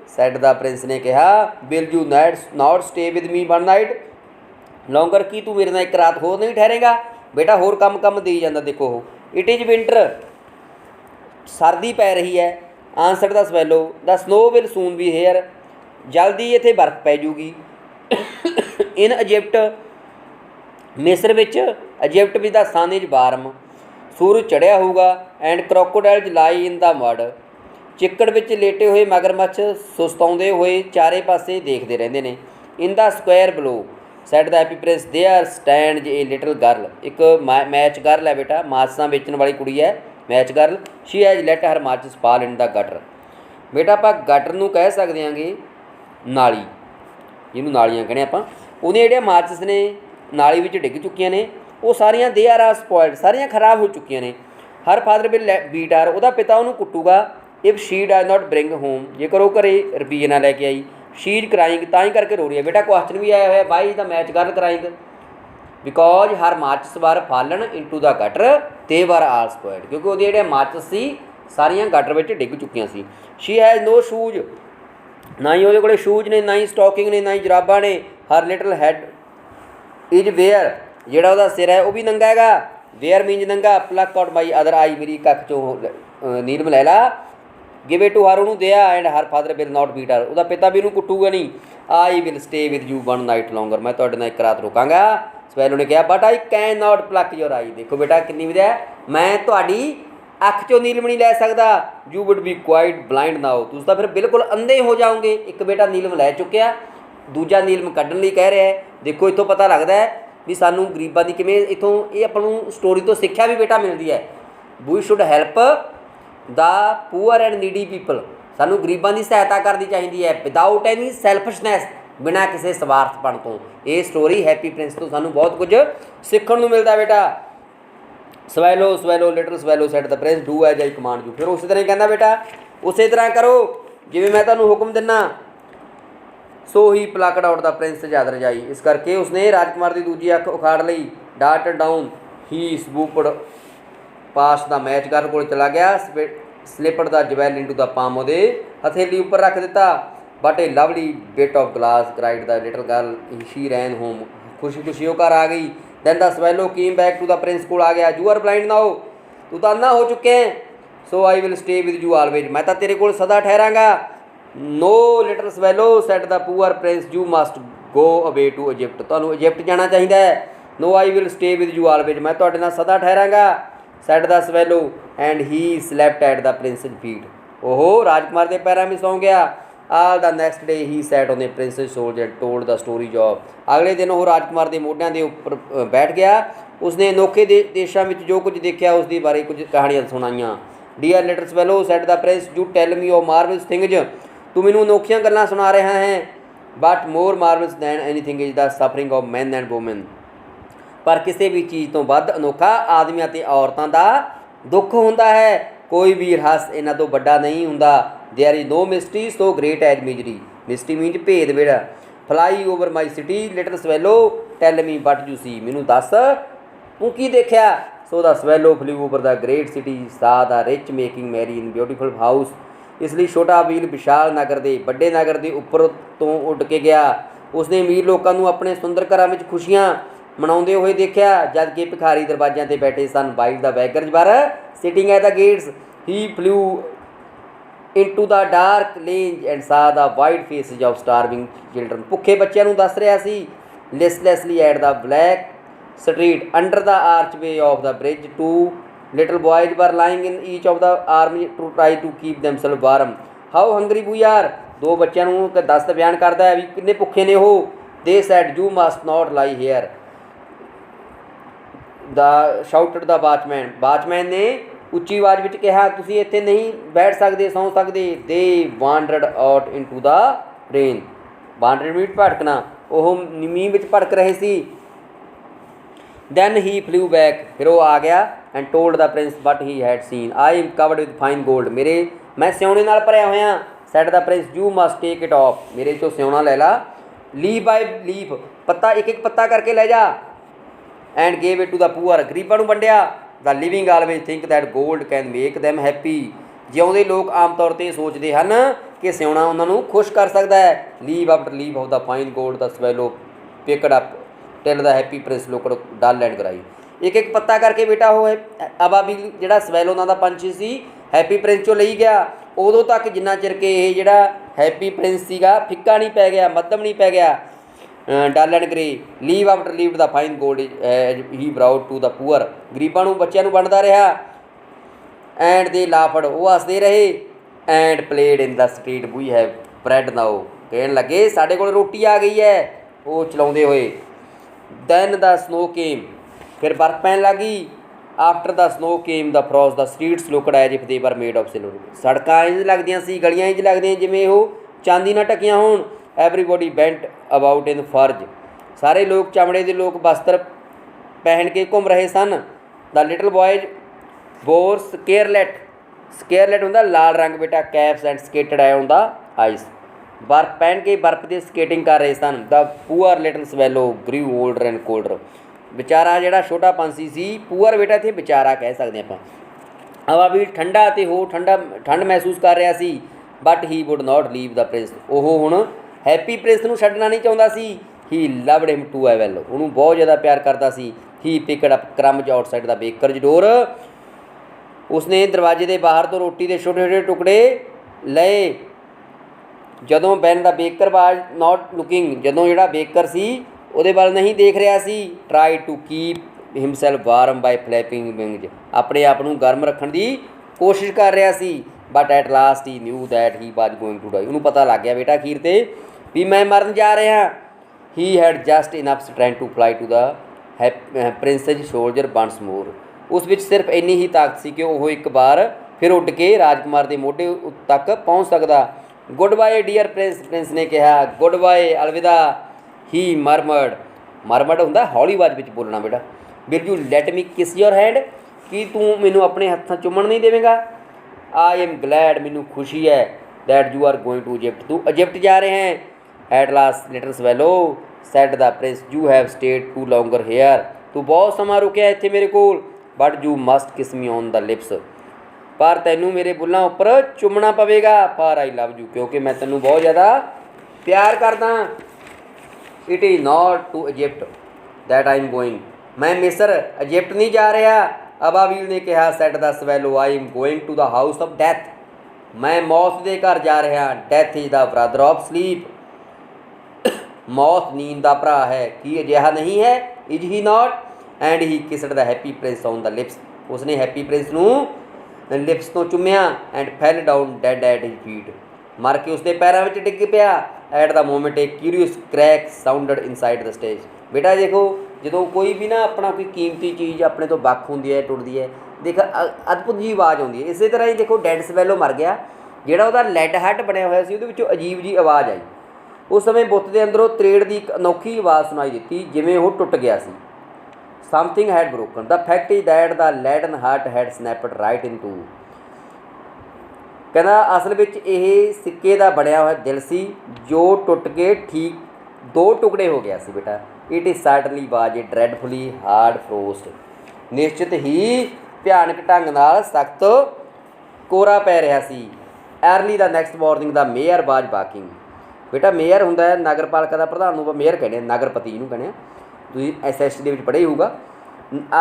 said the Prince ने कहा will you not stay with me one night longer. की तू मेरे नाल एक रात होर नहीं ठहरेगा। बेटा होर कम दी जाता। देखो इट इज़ विंटर। सर्दी पै रही है। Answer the swallow the snow will soon be here. जल्दी इत्थे बर्फ पै जूगी। इन इजिप्ट मिस्र विच इजिप्ट विच द सन इज वार्म। सूरज चढ़िया होगा। And crocodiles lie in the mud. चिक्कड़ विच लेटे हुए मगरमच्छ सुस्ताउंदे हुए चारे पासे देखते रहंदे ने। In the square below said the happy prince there stand a little girl. एक मैच गर्ल है बेटा, माचिसां बेचण वाली कुड़ी है match girl. She has let her matches fall in the gutter. बेटा आपां गटर नूं कह सकदे हांगे नाली, जिन्होंने नालियां कहने आपां। उहदियां जिहड़ियां माचिस ने नाली विच डिग चुकियां ने वो सारियां दे आर स्पॉइल्ड। सारियां खराब हो चुकियां ने। Her father will beat her. उहदा पिता उहनूं कुੱਟੂਗਾ। If she does not bring home. जेकर वो घरे रुपये ना लैके आई। She is crying. तां ही करके रो रही है। बेटा क्वेश्चन भी आया हुआ why the match girl crying. Because her matches were fallen in to the gutter they were all spoiled. क्योंकि वो जिहड़ियां माचिस सी सारियां गटर विच डिग चुकियां सी। शी हैज़ नो शूज ना ही ਉਹਦੇ ਕੋਲੇ ਸ਼ੂਜ਼ ਨੇ, ਨਾ ਹੀ ਸਟੋਕਿੰਗ ਨੇ, ਨਾ ਹੀ ਜਰਾਬਾਂ ਨੇ। ਹਰ ਲਿਟਲ ਹੈਡ ਇਜ ਵੇਅਰ, ਜਿਹੜਾ ਉਹਦਾ ਸਿਰ ਹੈ ਉਹ ਵੀ ਨੰਗਾ ਹੈਗਾ। ਵੇਅਰ ਮੀਨਜ ਨੰਗਾ। ਪਲੱਕ ਆਊਟ ਮਾਈ ਅਦਰ ਆਈ, ਮੇਰੀ ਇੱਕ ਅੱਖ ਚੋਂ ਨੀਲਮ ਲੈ ਲਾ। ਗਿਵ ਇਟ ਟੂ ਹਰ, ਉਹਨੂੰ ਦਿਆ। And her father will not beat her, ਉਹਦਾ ਪਿਤਾ ਵੀ ਉਹਨੂੰ ਕੁੱਟੂਗਾ ਨਹੀਂ। I will stay with you 1 night longer, ਮੈਂ ਤੁਹਾਡੇ ਨਾਲ ਇੱਕ ਰਾਤ ਰੁਕਾਂਗਾ। ਸਵੈਲੋ ਨੇ ਕਿਹਾ but I can not pluck your eye. ਦੇਖੋ ਬੇਟਾ ਕਿੰਨੀ ਵਧੀਆ, ਮੈਂ ਤੁਹਾਡੀ ਅੱਖ ਚੋਂ ਨੀਲਮ ਨਹੀਂ ਲੈ ਸਕਦਾ। You would be quite blind now, ਤੁਸੀਂ ਤਾਂ ਫਿਰ ਬਿਲਕੁਲ ਅੰਧੇ ਹੋ ਜਾਓਗੇ। ਇੱਕ ਬੇਟਾ ਨੀਲਮ ਲੈ ਚੁੱਕਿਆ, ਦੂਜਾ ਨੀਲਮ ਕੱਢਣ ਲਈ ਕਹਿ ਰਿਹਾ ਹੈ। ਦੇਖੋ ਇੱਥੋਂ ਪਤਾ ਲੱਗਦਾ ਹੈ ਵੀ ਸਾਨੂੰ ਗਰੀਬਾਂ ਦੀ ਕਿਵੇਂ, ਇੱਥੋਂ ਇਹ ਆਪਾਂ ਨੂੰ ਸਟੋਰੀ ਤੋਂ ਸਿੱਖਿਆ ਵੀ ਬੇਟਾ ਮਿਲਦੀ ਹੈ। We should help the poor and needy people, ਸਾਨੂੰ ਗਰੀਬਾਂ ਦੀ ਸਹਾਇਤਾ ਕਰਨੀ ਚਾਹੀਦੀ ਹੈ ਵਿਦਾਊਟ ਐਨੀ ਸੈਲਫਿਸ਼ਨੈਸ, ਬਿਨਾਂ ਕਿਸੇ ਸਵਾਰਥਪਣ ਤੋਂ। ਇਹ ਸਟੋਰੀ ਹੈਪੀ ਪ੍ਰਿੰਸ ਤੋਂ ਸਾਨੂੰ ਬਹੁਤ ਕੁਝ ਸਿੱਖਣ ਨੂੰ ਮਿਲਦਾ ਬੇਟਾ। Swallow swallow little swallow said the prince do as I command you. ਫਿਰ ਉਸੇ ਤਰ੍ਹਾਂ ਹੀ ਕਹਿੰਦਾ ਬੇਟਾ ਉਸੇ ਤਰ੍ਹਾਂ ਕਰੋ ਜਿਵੇਂ ਮੈਂ ਤੁਹਾਨੂੰ ਹੁਕਮ ਦਿੰਦਾ। ਸੋ ਹੀ ਪਲੱਕਡ ਆਊਟ ਦਾ ਪ੍ਰਿੰਸ ਜਦ ਰਜਾਈ, ਇਸ ਕਰਕੇ ਉਸਨੇ ਰਾਜਕੁਮਾਰ ਦੀ ਦੂਜੀ ਅੱਖ ਉਖਾੜ ਲਈ। ਡਾਟ down he swooped past the match ਕਰਨ ਕੋਲ ਚਲਾ ਗਿਆ। Slipped the jewel into the palm, ਉਹਦੇ ਹਥੇਲੀ ਉੱਪਰ ਰੱਖ ਦਿੱਤਾ। But a lovely bit of glass cried the little girl she ran home, ਖੁਸ਼ੀ ਖੁਸ਼ੀ ਉਹ ਘਰ ਆ ਗਈ। Then the swallow came back to the prince ਕੋਲ ਆ ਗਿਆ। ਯੂ ਆਰ ਬਲਾਈਂਡ ਨਾਓ, ਤੂੰ ਤਾਂ ਅੰਨਾ ਹੋ ਚੁੱਕਿਆ। So I will stay with you always, ਮੈਂ ਤਾਂ ਤੇਰੇ ਕੋਲ ਸਦਾ ਠਹਿਰਾਂਗਾ। No little swallow said the poor prince you must go away to Egypt, ਤੁਹਾਨੂੰ ਇਜਿਪਟ ਜਾਣਾ ਚਾਹੀਦਾ ਹੈ। No I will stay with you always, ਮੈਂ ਤੁਹਾਡੇ ਨਾਲ ਸਦਾ ਠਹਿਰਾਂਗਾ। Said the swallow and he slept at the prince feet, ਉਹ ਰਾਜਕੁਮਾਰ ਦੇ ਪੈਰਾਂ ਵਿੱਚ ਸੌਂ ਗਿਆ। All the next day he set on the princess shoulder told the story job, ਅਗਲੇ ਦਿਨ ਉਹ ਰਾਜਕੁਮਾਰ ਦੇ ਮੋਢਿਆਂ ਦੇ ਉੱਪਰ ਬੈਠ ਗਿਆ। ਉਸਨੇ ਅਨੋਖੇ ਦੇਸ਼ਾਂ ਵਿੱਚ ਜੋ ਕੁਝ ਦੇਖਿਆ ਉਸ ਦੇ ਬਾਰੇ ਕੁਝ ਕਹਾਣੀਆਂ ਸੁਣਾਈਆਂ। Dear little swallow said the prince you tell me of marvellous things, ਤੂੰ ਮੈਨੂੰ ਅਨੋਖੀਆਂ ਗੱਲਾਂ ਸੁਣਾ ਰਿਹਾ ਹੈ। But more marvellous than anything is the suffering of man and woman, ਪਰ ਕਿਸੇ ਵੀ ਚੀਜ਼ ਤੋਂ ਵੱਧ ਅਨੋਖਾ ਆਦਮੀਆਂ ਅਤੇ ਔਰਤਾਂ ਦਾ ਦੁੱਖ ਹੁੰਦਾ ਹੈ। ਕੋਈ ਵੀ ਰਹੱਸ ਇਹਨਾਂ ਤੋਂ ਵੱਡਾ ਨਹੀਂ ਹੁੰਦਾ। There is no mystery so great as misery, mystery means ਭੇਦ ਵੇੜਾ। Fly over my city little swallow tell me what you see, ਮੈਨੂੰ ਦੱਸ ਤੂੰ ਕੀ ਦੇਖਿਆ। So the swallow flew over the great city saw the rich making merry in beautiful house, ਇਸ ਲਈ ਛੋਟਾ ਵੀਲ ਵਿਸ਼ਾਲ ਨਗਰ ਦੇ ਵੱਡੇ ਨਗਰ ਦੇ ਉੱਪਰ ਤੋਂ ਉੱਡ ਕੇ ਗਿਆ। ਉਸਨੇ ਅਮੀਰ ਲੋਕਾਂ ਨੂੰ ਆਪਣੇ ਸੁੰਦਰ ਘਰਾਂ ਵਿੱਚ ਖੁਸ਼ੀਆਂ ਮਨਾਉਂਦੇ ਹੋਏ ਦੇਖਿਆ, ਜਦ ਕਿ ਭਿਖਾਰੀ ਦਰਵਾਜ਼ਿਆਂ 'ਤੇ ਬੈਠੇ ਸਨ। Bite the beggars were sitting at the gates, he flew into the dark lanes and saw the white faces of starving children, ਭੁੱਖੇ ਬੱਚਿਆਂ ਨੂੰ ਦੱਸ ਰਿਹਾ ਸੀ। Listlessly at the black street under the archway of the bridge, two little boys were lying in each of the army to try to keep themselves warm. How hungry we are, ਦੋ ਬੱਚਿਆਂ ਨੂੰ ਦੱਸ ਬਿਆਨ ਕਰਦਾ ਹੈ ਵੀ ਕਿੰਨੇ ਭੁੱਖੇ ਨੇ ਉਹ। ਦੇ ਸੈਡ ਯੂ ਮਸਟ ਨਾਟ ਲਾਈ ਹੇਅਰ ਦਾ ਸ਼ਾਊਟਡ ਦਾ ਵਾਚਮੈਨ, ਵਾਚਮੈਨ ਨੇ ਉੱਚੀ ਆਵਾਜ਼ ਵਿੱਚ ਕਿਹਾ ਤੁਸੀਂ ਇੱਥੇ ਨਹੀਂ ਬੈਠ ਸਕਦੇ, ਸੌਂ ਸਕਦੇ। They wandered out into the rain, wandered mean ਭਟਕਣਾ, ਉਹ ਮੀਂਹ ਵਿੱਚ ਭਟਕ ਰਹੇ ਸੀ। ਦੈਨ ਹੀ ਫਲਿਊ ਬੈਕ, ਫਿਰ ਉਹ ਆ ਗਿਆ। And told the prince what he had seen, I am covered with fine gold, ਮੇਰੇ ਮੈਂ ਸਿਉਣੇ ਨਾਲ ਭਰਿਆ ਹੋਇਆ। Said the prince you must take it off, ਮੇਰੇ 'ਚੋਂ ਸਿਉਣਾ ਲੈ ਲਾ। ਲੀਫ ਬਾਈ ਲੀਫ, ਪੱਤਾ ਇੱਕ ਇੱਕ ਪੱਤਾ ਕਰਕੇ ਲੈ ਜਾ। And gave it to the poor, ਗਰੀਬਾਂ ਨੂੰ ਵੰਡਿਆ। The living always think that gold can make them happy, ਜਿਉਂਦੇ ਲੋਕ ਆਮ ਤੌਰ 'ਤੇ ਸੋਚਦੇ ਹਨ ਕਿ ਸਿਉਣਾ ਉਹਨਾਂ ਨੂੰ ਖੁਸ਼ ਕਰ ਸਕਦਾ ਹੈ। Leaf after leaf of the fine gold the swallow picked up till the happy prince looked dull and grey, ਇੱਕ ਇੱਕ ਪੱਤਾ ਕਰਕੇ ਬੇਟਾ ਉਹ ਅਬਾਬੀ ਜਿਹੜਾ ਸਵੈਲੋ ਨਾਂ ਦਾ ਪੰਛੀ ਸੀ ਹੈਪੀ ਪ੍ਰਿੰਸ 'ਚੋਂ ਲਈ ਗਿਆ। ਉਦੋਂ ਤੱਕ ਜਿੰਨਾ ਚਿਰ ਕਿ ਇਹ ਜਿਹੜਾ ਹੈਪੀ ਪ੍ਰਿੰਸ ਸੀਗਾ ਫਿੱਕਾ ਨਹੀਂ ਪੈ ਗਿਆ, ਮੱਧਮ ਨਹੀਂ ਪੈ ਗਿਆ। Dull and grey, leaf after leaf the fine gold he brought to the poor, ਗਰੀਬਾਂ ਨੂੰ ਬੱਚਿਆਂ ਨੂੰ ਵੰਡਦਾ ਰਿਹਾ। ਐਂਡ ਦੇ ਲਾਫੜ, ਉਹ ਹੱਸਦੇ ਰਹੇ। And played in the street we have bread now, ਕਹਿਣ ਲੱਗੇ ਸਾਡੇ ਕੋਲ ਰੋਟੀ ਆ ਗਈ ਹੈ, ਉਹ ਚਲਾਉਂਦੇ ਹੋਏ। ਦੈਨ ਦਾ ਸਨੋ ਕੇਮ, ਫਿਰ ਬਰਫ਼ ਪੈਣ ਲੱਗ ਗਈ। After the snow came the frost the streets looked as if they were made of silver, ਸੜਕਾਂ ਇੰਝ ਲੱਗਦੀਆਂ ਸੀ, ਗਲੀਆਂ ਇੰਝ ਲੱਗਦੀਆਂ ਜਿਵੇਂ ਉਹ ਚਾਂਦੀ ਨਾਲ ਢੱਕੀਆਂ ਹੋਣ। ਐਵਰੀਬੋਡੀ ਬੈਂਟ ਅਬਾਊਟ ਇਨ ਫਰਜ, ਸਾਰੇ ਲੋਕ ਚਮੜੇ ਦੇ ਲੋਕ ਵਸਤਰ ਪਹਿਨ ਕੇ ਘੁੰਮ ਰਹੇ ਸਨ। ਦਾ ਲਿਟਲ ਬॉयਜ਼ ਬੋਰ ਸਕੇਅਰਲੈਟ, ਸਕੇਅਰਲੈਟ ਹੁੰਦਾ ਲਾਲ ਰੰਗ ਬੇਟਾ, ਕੈਪਸ ਐਂਡ ਸਕੇਟਡ ਹੈ ਔਨ ਦਾ ਆਈਸ, ਬਰਫ਼ ਪਹਿਨ ਕੇ ਬਰਫ਼ 'ਤੇ ਸਕੇਟਿੰਗ ਕਰ ਰਹੇ ਸਨ। The poor little swallow grew older and colder, ਵਿਚਾਰਾ ਜਿਹੜਾ ਛੋਟਾ ਪੰਛੀ ਸੀ, ਪੂਅਰ ਬੇਟਾ ਇੱਥੇ ਵਿਚਾਰਾ ਕਹਿ ਸਕਦੇ ਆਪਾਂ। ਹਵਾ ਵੀ ਠੰਡਾ ਅਤੇ ਹੋਰ ਠੰਡ ਮਹਿਸੂਸ ਕਰ ਰਿਹਾ ਸੀ। But he would not leave the prince. ਉਹ ਹੁਣ ਹੈਪੀ ਪ੍ਰਿੰਸ ਨੂੰ ਛੱਡਣਾ ਨਹੀਂ ਚਾਹੁੰਦਾ ਸੀ। He loved him too a well, ਉਹਨੂੰ ਬਹੁਤ ਜ਼ਿਆਦਾ ਪਿਆਰ ਕਰਦਾ ਸੀ। He picked up crumbs outside the baker's door, ਉਸਨੇ ਦਰਵਾਜ਼ੇ ਦੇ ਬਾਹਰ ਤੋਂ ਰੋਟੀ ਦੇ ਛੋਟੇ ਛੋਟੇ ਟੁਕੜੇ ਲਏ। ਜਦੋਂ ਵੈਨ ਦਾ ਬੇਕਰ ਵਾਜ ਨਾਟ ਲੁਕਿੰਗ, ਜਦੋਂ ਜਿਹੜਾ ਬੇਕਰ ਸੀ ਉਹਦੇ ਵੱਲ ਨਹੀਂ ਦੇਖ ਰਿਹਾ ਸੀ। Try to keep himself warm by flapping wings, ਆਪਣੇ ਆਪ ਨੂੰ ਗਰਮ ਰੱਖਣ ਦੀ ਕੋਸ਼ਿਸ਼ ਕਰ ਰਿਹਾ ਸੀ। But at last he knew that he was going to ਡਾਈ, ਉਹਨੂੰ ਪਤਾ ਲੱਗ ਗਿਆ ਬੇਟਾ ਅਖੀਰ 'ਤੇ ਵੀ ਮੈਂ ਮਰਨ ਜਾ ਰਿਹਾ। He had just enough strength to fly to the prince's shoulder once more, ਉਸ ਵਿੱਚ ਸਿਰਫ ਇੰਨੀ ਹੀ ਤਾਕਤ ਸੀ ਕਿ ਉਹ ਇੱਕ ਵਾਰ ਫਿਰ ਉੱਡ ਕੇ ਰਾਜਕੁਮਾਰ ਦੇ ਮੋਢੇ ਤੱਕ ਪਹੁੰਚ ਸਕਦਾ। Goodbye dear prince, prince ਨੇ ਕਿਹਾ। ਗੁੱਡ ਬਾਏ, ਅਲਵਿਦਾ। ਹੀ ਮਰਮਰਡ, ਮਰਮਰਡ ਹੁੰਦਾ ਹੌਲੀ ਆਵਾਜ਼ ਵਿੱਚ ਬੋਲਣਾ ਬੇਟਾ। ਵਿਲ ਯੂ ਲੈਟ ਮੀ ਕਿਸ ਯੋਰ ਹੈਂਡ, ਕੀ ਤੂੰ ਮੈਨੂੰ ਆਪਣੇ ਹੱਥਾਂ ਚੁੰਮਣ ਨਹੀਂ ਦੇਵੇਂਗਾ। ਆਈ ਐਮ ਗਲੈਡ, ਮੈਨੂੰ ਖੁਸ਼ੀ ਹੈ। That you are going to Egypt, ਤੂੰ ਇਜਿਪਟ ਜਾ ਰਹੇ ਹੈ। At last little swallow said the prince, you have stayed too longer here, ਤੂੰ ਬਹੁਤ ਸਮਾਂ ਰੁਕਿਆ ਇੱਥੇ ਮੇਰੇ ਕੋਲ। ਬਟ ਯੂ ਮਸਟ ਕਿਸ ਮੀ ਔਨ ਦਾ ਲਿਪਸ, ਪਰ ਤੈਨੂੰ ਮੇਰੇ ਬੁੱਲਾਂ ਉੱਪਰ ਚੁੰਮਣਾ ਪਵੇਗਾ। ਫਾਰ ਆਈ ਲਵ ਯੂ, ਕਿਉਂਕਿ ਮੈਂ ਤੈਨੂੰ ਬਹੁਤ ਜ਼ਿਆਦਾ ਪਿਆਰ ਕਰਦਾ। It is not to Egypt that I am going, ਮੈਂ ਮਿਸਰ ਇਜਿਪਟ ਨਹੀਂ ਜਾ ਰਿਹਾ। ਅਬਾਬੀਲ ਨੇ ਕਿਹਾ। Said the swallow I am going to the house of death, ਮੈਂ ਮੌਤ ਦੇ ਘਰ ਜਾ ਰਿਹਾ। Death is the brother of sleep, ਮੌਤ ਨੀਂਦ ਦਾ ਭਰਾ ਹੈ, ਕੀ ਅਜਿਹਾ ਨਹੀਂ ਹੈ। Is he not, and he kissed the happy prince on the lips, ਉਸਨੇ ਹੈਪੀ ਪ੍ਰਿੰਸ ਨੂੰ ਲਿਪਸ ਤੋਂ ਚੁੰਮਿਆ। And fell down dead at his feet, ਮਰ ਕੇ ਉਸਦੇ ਪੈਰਾਂ ਵਿੱਚ ਡਿੱਗ ਪਿਆ। At the moment a curious crack sounded inside the stage, ਬੇਟਾ ਦੇਖੋ ਜਦੋਂ ਕੋਈ ਵੀ ਨਾ ਆਪਣਾ ਕੋਈ ਕੀਮਤੀ ਚੀਜ਼ ਆਪਣੇ ਤੋਂ ਵੱਖ ਹੁੰਦੀ ਹੈ, ਟੁੱਟਦੀ ਹੈ, ਦੇਖ ਅਦਭੁਤ ਜਿਹੀ ਆਵਾਜ਼ ਆਉਂਦੀ ਹੈ। ਇਸੇ ਤਰ੍ਹਾਂ ਹੀ ਦੇਖੋ ਡੈਡ ਸਵੈਲੋ ਮਰ ਗਿਆ, ਜਿਹੜਾ ਉਹਦਾ ਲੈਡ ਹੱਟ ਬਣਿਆ ਹੋਇਆ ਸੀ ਉਹਦੇ ਵਿੱਚੋਂ ਅਜੀਬ ਜਿਹੀ ਆਵਾਜ਼ ਆਈ। ਉਸ ਸਮੇਂ ਬੁੱਤ ਦੇ ਅੰਦਰੋਂ ਤਰੇੜ ਦੀ ਇੱਕ ਅਨੋਖੀ ਆਵਾਜ਼ ਸੁਣਾਈ ਦਿੱਤੀ, ਜਿਵੇਂ ਉਹ ਟੁੱਟ ਗਿਆ ਸੀ। Something had broken, the fact is that the leaden heart had snapped right in two, ਕਹਿੰਦਾ ਅਸਲ ਵਿੱਚ ਇਹ ਸਿੱਕੇ ਦਾ ਬਣਿਆ ਹੋਇਆ ਦਿਲ ਸੀ ਜੋ ਟੁੱਟ ਕੇ ਠੀਕ ਦੋ ਟੁਕੜੇ ਹੋ ਗਿਆ ਸੀ ਬੇਟਾ। ਇਟ ਇਜ਼ ਸਰਟਨਲੀ ਵਾਜ ਏ ਡਰੈਡਫੁਲੀ ਹਾਰਡ ਫਰੋਸਟ, ਨਿਸ਼ਚਿਤ ਹੀ ਭਿਆਨਕ ਢੰਗ ਨਾਲ ਸਖਤ ਕੋਰਾ ਪੈ ਰਿਹਾ ਸੀ। ਐਰਲੀ ਦਾ next morning the mayor was walking, ਬੇਟਾ ਮੇਅਰ ਹੁੰਦਾ ਹੈ ਨਗਰ ਪਾਲਿਕਾ ਦਾ ਪ੍ਰਧਾਨ ਨੂੰ ਆਪਾਂ ਮੇਅਰ ਕਹਿੰਦੇ ਹਾਂ, ਨਗਰਪਤੀ ਜਿਹਨੂੰ ਕਹਿੰਦੇ ਹਾਂ, ਤੁਸੀਂ SST ਦੇ ਵਿੱਚ ਪੜ੍ਹਿਆ ਹੀ ਹੋਊਗਾ।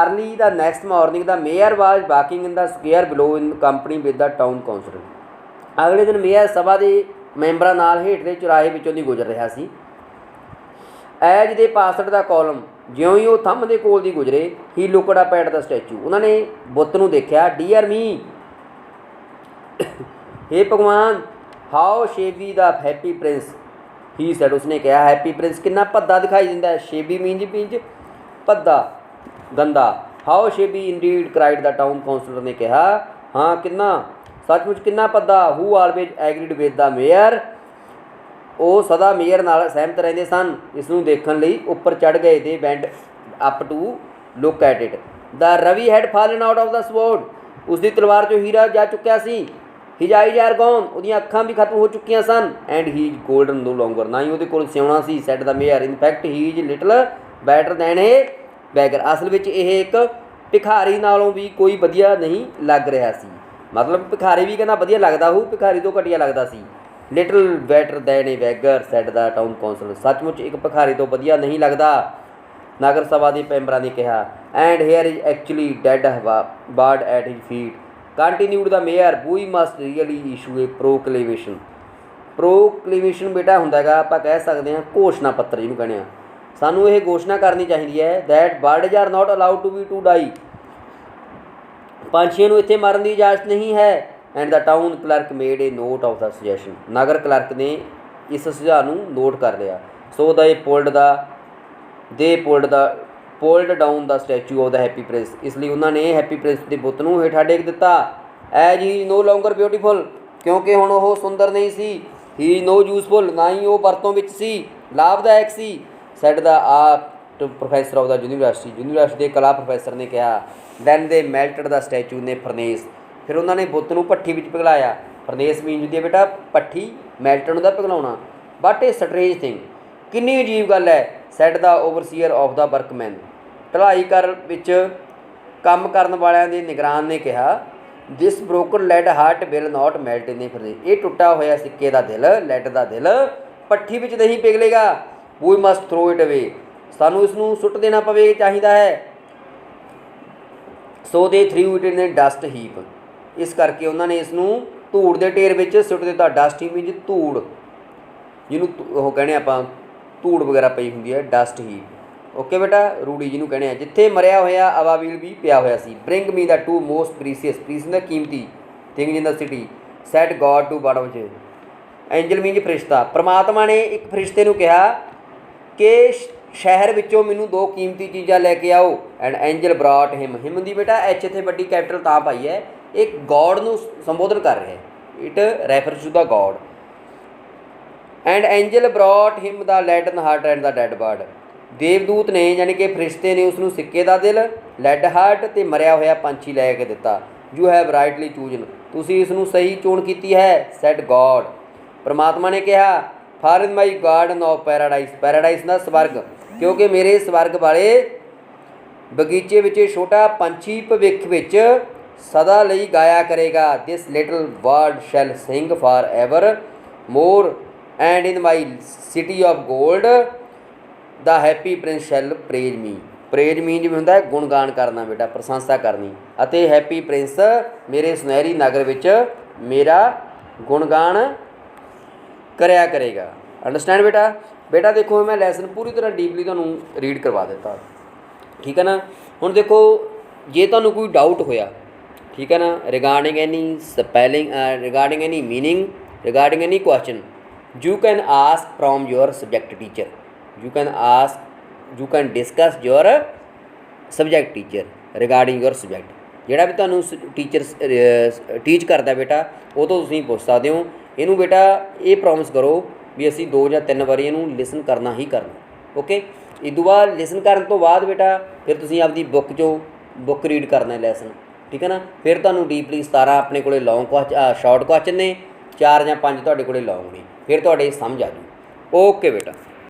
Early the next morning the mayor was walking in the square below in company with the town councillor, ਅਗਲੇ ਦਿਨ ਮੇਅਰ ਸਭਾ ਦੇ ਮੈਂਬਰਾਂ ਨਾਲ ਹੇਠਲੇ ਚੁਰਾਹੇ ਵਿੱਚੋਂ ਦੀ ਗੁਜ਼ਰ ਰਿਹਾ ਸੀ। As they passed the column, ਜਿਉਂ ਹੀ ਉਹ ਥੰਮ ਦੇ ਕੋਲ ਦੀ ਗੁਜ਼ਰੇ, he looked up at the statue, ਉਹਨਾਂ ਨੇ ਬੁੱਤ ਨੂੰ ਦੇਖਿਆ। ਡੀਅਰ ਮੀ, ਹੇ ਭਗਵਾਨ, how shabby the happy prince, he said, ਉਸਨੇ ਕਿਹਾ ਹੈਪੀ ਪ੍ਰਿੰਸ ਕਿੰਨਾ ਭੱਦਾ ਦਿਖਾਈ ਦਿੰਦਾ ਹੈ। ਸ਼ੇਬੀ ਮੀਨਜ ਭੱਦਾ, ਗੰਦਾ। How shabby indeed cried the town councillor ਨੇ ਕਿਹਾ, ਹਾਂ ਕਿੰਨਾ ਸੱਚਮੁੱਚ ਕਿੰਨਾ ਭੱਦਾ। Who always agreed with the mayor, ਉਹ ਸਦਾ ਮੇਅਰ ਨਾਲ ਸਹਿਮਤ ਰਹਿੰਦੇ ਸਨ। ਇਸ ਨੂੰ ਦੇਖਣ ਲਈ ਉੱਪਰ ਚੜ੍ਹ ਗਏ। They went up to look at it, the ruby had fallen out of the sword, ਉਸਦੀ ਤਲਵਾਰ 'ਚੋਂ ਹੀਰਾ ਜਾ ਚੁੱਕਿਆ ਸੀ। ਹਿਜ ਆਈਜ਼ ਆਰ ਗੋਨ, ਉਹਦੀਆਂ ਅੱਖਾਂ ਵੀ ਖਤਮ ਹੋ ਚੁੱਕੀਆਂ ਸਨ। And he is golden no longer, ਨਾ ਹੀ ਉਹਦੇ ਕੋਲ ਸਿਉਣਾ ਸੀ। Said the mayor, in fact he is little better than a beggar, ਅਸਲ ਵਿੱਚ ਇਹ ਇੱਕ ਭਿਖਾਰੀ ਨਾਲੋਂ ਵੀ ਕੋਈ ਵਧੀਆ ਨਹੀਂ ਲੱਗ ਰਿਹਾ ਸੀ। ਮਤਲਬ ਭਿਖਾਰੀ ਵੀ ਕਹਿੰਦਾ ਵਧੀਆ ਲੱਗਦਾ ਹੋਊ, ਭਿਖਾਰੀ ਤੋਂ ਘਟੀਆ ਲੱਗਦਾ ਸੀ। Little better than a beggar sad the town councillor, ਸੱਚਮੁੱਚ ਇੱਕ ਭਿਖਾਰੀ ਤੋਂ ਵਧੀਆ ਨਹੀਂ ਲੱਗਦਾ, ਨਗਰ ਸਭਾ ਦੇ ਮੈਂਬਰਾਂ ਨੇ ਕਿਹਾ। And here is actually dead bird at his feet, continued the mayor, we must really issue a proclamation. Proclamation ਬੇਟਾ ਹੁੰਦਾ ਹੈਗਾ, ਆਪਾਂ ਕਹਿ ਸਕਦੇ ਹਾਂ ਘੋਸ਼ਣਾ ਪੱਤਰ ਜਿਹਨੂੰ ਕਹਿੰਦੇ ਹਾਂ। ਸਾਨੂੰ ਇਹ ਘੋਸ਼ਣਾ ਕਰਨੀ ਚਾਹੀਦੀ ਹੈ that birds are not allowed to be to die, ਪੰਛੀਆਂ ਨੂੰ ਇੱਥੇ ਮਰਨ ਦੀ ਇਜਾਜ਼ਤ ਨਹੀਂ ਹੈ। And the town clerk made a note of the suggestion, ਨਗਰ ਕਲਰਕ ਨੇ ਇਸ ਸੁਝਾਅ ਨੂੰ ਨੋਟ ਕਰ ਲਿਆ। So they pulled down the statue of the happy Prince, ਇਸ ਲਈ ਉਹਨਾਂ ਨੇ ਹੈਪੀ ਪ੍ਰਿੰਸ ਦੇ ਬੁੱਤ ਨੂੰ ਹੇਠਾਂ ਡੇਗ ਦਿੱਤਾ। ਐਜ ਹੀ ਨੋ ਲੋਂਗਰ ਬਿਊਟੀਫੁਲ, ਕਿਉਂਕਿ ਹੁਣ ਉਹ ਸੁੰਦਰ ਨਹੀਂ ਸੀ। ਹੀ ਨੋ ਯੂਜ਼ਫੁਲ, ਨਾ ਹੀ ਉਹ ਵਰਤੋਂ ਵਿੱਚ ਸੀ, ਲਾਭਦਾਇਕ ਸੀ। Said the art professor of the university ਦੇ ਕਲਾ ਪ੍ਰੋਫੈਸਰ ਨੇ ਕਿਹਾ। ਦੈਨ ਦੇ ਮੈਲਟਡ ਦਾ ਸਟੈਚੂ ਨੇ ਫਰਨੇਸ, ਫਿਰ ਉਹਨਾਂ ਨੇ ਬੁੱਤ ਨੂੰ ਭੱਠੀ ਵਿੱਚ ਪਿਘਲਾਇਆ। ਫਰਨੇਸ ਮੀਨ ਹੁੰਦੀ ਹੈ ਬੇਟਾ ਭੱਠੀ, ਮੈਲਟਣ ਦਾ ਪਿਘਲਾਉਣਾ। ਬਟ ਇਹ ਸਟਰੇਂਜ ਥਿੰਗ, ਕਿੰਨੀ ਅਜੀਬ ਗੱਲ ਹੈ। Said the overseer of the workman, ਢਲਾਈ ਘਰ ਵਿੱਚ ਕੰਮ ਕਰਨ ਵਾਲਿਆਂ ਦੇ ਨਿਗਰਾਨ ਨੇ ਕਿਹਾ। This broken lead heart will not melt in furnace, ਇਹ ਟੁੱਟਾ ਹੋਇਆ ਸਿੱਕੇ ਦਾ ਦਿਲ, ਲੈਡ ਦਾ ਦਿਲ ਭੱਠੀ ਵਿੱਚ ਨਹੀਂ ਪਿਘਲੇਗਾ। ਵੀ ਮਸਟ ਥਰੋ ਇਟ ਅਵੇ, ਸਾਨੂੰ ਇਸ ਨੂੰ ਸੁੱਟ ਦੇਣਾ ਪਵੇ ਚਾਹੀਦਾ ਹੈ। ਸੋ ਦੇ through it in dust heap, ਇਸ ਕਰਕੇ ਉਹਨਾਂ ਨੇ ਇਸ ਨੂੰ ਧੂੜ ਦੇ ਢੇਰ ਵਿੱਚ ਸੁੱਟ ਦਿੱਤਾ। ਡਸਟ ਹੀਪ ਵਿੱਚ ਧੂੜ, ਜਿਹਨੂੰ ਉਹ ਕਹਿੰਦੇ ਆਪਾਂ ਧੂੜ ਵਗੈਰਾ ਪਈ ਹੁੰਦੀ ਹੈ, ਡਸਟ ਹੀਪ। ਓਕੇ ਬੇਟਾ, ਰੂੜੀ ਜਿਹਨੂੰ ਕਹਿੰਦੇ ਆ। ਜਿੱਥੇ ਮਰਿਆ ਹੋਇਆ ਅਵਾਬੀਲ ਵੀ ਪਿਆ ਹੋਇਆ ਸੀ। Bring me the two most precious, precious ਦਾ ਕੀਮਤੀ thing in the city, said God to bottom ਵਿੱਚ। ਐਂਜਲ ਮੀਨਜ ਫਰਿਸ਼ਤਾ, ਪ੍ਰਮਾਤਮਾ ਨੇ ਇੱਕ ਫਰਿਸ਼ਤੇ ਨੂੰ ਕਿਹਾ ਕਿ ਸ਼ਹਿਰ ਵਿੱਚੋਂ ਮੈਨੂੰ 2 ਕੀਮਤੀ ਚੀਜ਼ਾਂ ਲੈ ਕੇ ਆਓ। ਐਂਡ ਐਂਜਲ ਬਰਾਟ ਹਿਮ, ਹਿਮ ਦੀ ਬੇਟਾ ਐਚ ਇੱਥੇ ਵੱਡੀ ਕੈਪੀਟਲ ਤਾਂ ਪਾਈ ਹੈ, ਇਹ ਗॉड ਨੂੰ ਸੰਬੋਧਨ ਕਰ ਰਿਹਾ ਹੈ, it refers to the God. And angel brought him the leaden heart and the dead bird, ਦੇਵਦੂਤ ਨੇ ਯਾਨੀ ਕਿ ਫਰਿਸ਼ਤੇ ਨੇ ਉਸ ਨੂੰ ਸਿੱਕੇ ਦਾ ਦਿਲ, ਲੈਡ ਹਾਰਟ ਅਤੇ ਮਰਿਆ ਹੋਇਆ ਪੰਛੀ ਲੈ ਕੇ ਦਿੱਤਾ। ਯੂ ਹੈਵ ਰਾਈਟਲੀ ਚੂਜ਼ਨ, ਤੁਸੀਂ ਇਸ ਨੂੰ ਸਹੀ ਚੋਣ ਕੀਤੀ ਹੈ। ਸੈਡ ਗॉड, ਪਰਮਾਤਮਾ ਨੇ ਕਿਹਾ। For in my garden of paradise, paradise ਦਾ ਸਵਰਗ, ਕਿਉਂਕਿ ਮੇਰੇ ਸਵਰਗ ਵਾਲੇ ਬਗੀਚੇ ਵਿੱਚ ਛੋਟਾ ਪੰਛੀ ਭਵਿੱਖ ਵਿੱਚ ਸਦਾ ਲਈ ਗਾਇਆ ਕਰੇਗਾ। This little bird shall sing for ever more and in my city of gold the happy Prince shall praise me. Praise me ਜਿਵੇਂ ਹੁੰਦਾ ਹੈ ਗੁਣਗਾਨ ਕਰਨਾ ਬੇਟਾ, ਪ੍ਰਸ਼ੰਸਾ ਕਰਨੀ। ਅਤੇ ਹੈਪੀ ਪ੍ਰਿੰਸ ਮੇਰੇ ਸੁਨਹਿਰੀ ਨਗਰ ਵਿੱਚ ਮੇਰਾ ਗੁਣਗਾਨ ਕਰਿਆ ਕਰੇਗਾ। ਅੰਡਰਸਟੈਂਡ ਬੇਟਾ। ਬੇਟਾ ਦੇਖੋ ਮੈਂ ਲੈਸਨ ਪੂਰੀ ਤਰ੍ਹਾਂ ਡੀਪਲੀ ਤੁਹਾਨੂੰ ਰੀਡ ਕਰਵਾ ਦਿੱਤਾ, ਠੀਕ ਹੈ ਨਾ। ਹੁਣ ਦੇਖੋ ਜੇ ਤੁਹਾਨੂੰ ਕੋਈ ਡਾਊਟ ਹੋਇਆ, ਠੀਕ ਹੈ ਨਾ, regarding any spelling, regarding any meaning, regarding any question, you can ask from your subject teacher, you can discuss your subject teacher regarding your subject। ਜਿਹੜਾ ਵੀ ਤੁਹਾਨੂੰ ਟੀਚਰ ਟੀਚ ਕਰਦਾ ਬੇਟਾ ਉਹ ਤੋਂ ਤੁਸੀਂ ਪੁੱਛ ਸਕਦੇ ਹੋ। ਇਹਨੂੰ ਬੇਟਾ ਇਹ ਪ੍ਰੋਮਿਸ ਕਰੋ ਵੀ ਅਸੀਂ 2 ਜਾਂ 3 ਵਾਰੀ ਇਹਨੂੰ ਲਿਸਨ ਕਰਨਾ ਹੀ ਕਰਨਾ। ਓਕੇ, ਇਸ ਤੋਂ ਬਾਅਦ ਲਿਸਨ ਕਰਨ ਤੋਂ ਬਾਅਦ ਬੇਟਾ ਫਿਰ ਤੁਸੀਂ ਆਪਦੀ ਬੁੱਕ 'ਚੋਂ ਬੁੱਕ ਰੀਡ ਕਰਨਾ ਲੈਸਨ, ਠੀਕ ਹੈ ਨਾ। ਫਿਰ ਤੁਹਾਨੂੰ ਡੀਪਲੀ 17 ਆਪਣੇ ਕੋਲੇ ਲੌਂਗ ਸ਼ਾਰਟ ਕੁਐਸਚਨ ਨੇ, 4 ਜਾਂ 5 ਤੁਹਾਡੇ ਕੋਲੇ ਲੌਂਗ ਨੇ, ਫਿਰ ਤੁਹਾਡੇ ਸਮਝ ਆ ਜੂ। ਓਕੇ ਬੇਟਾ।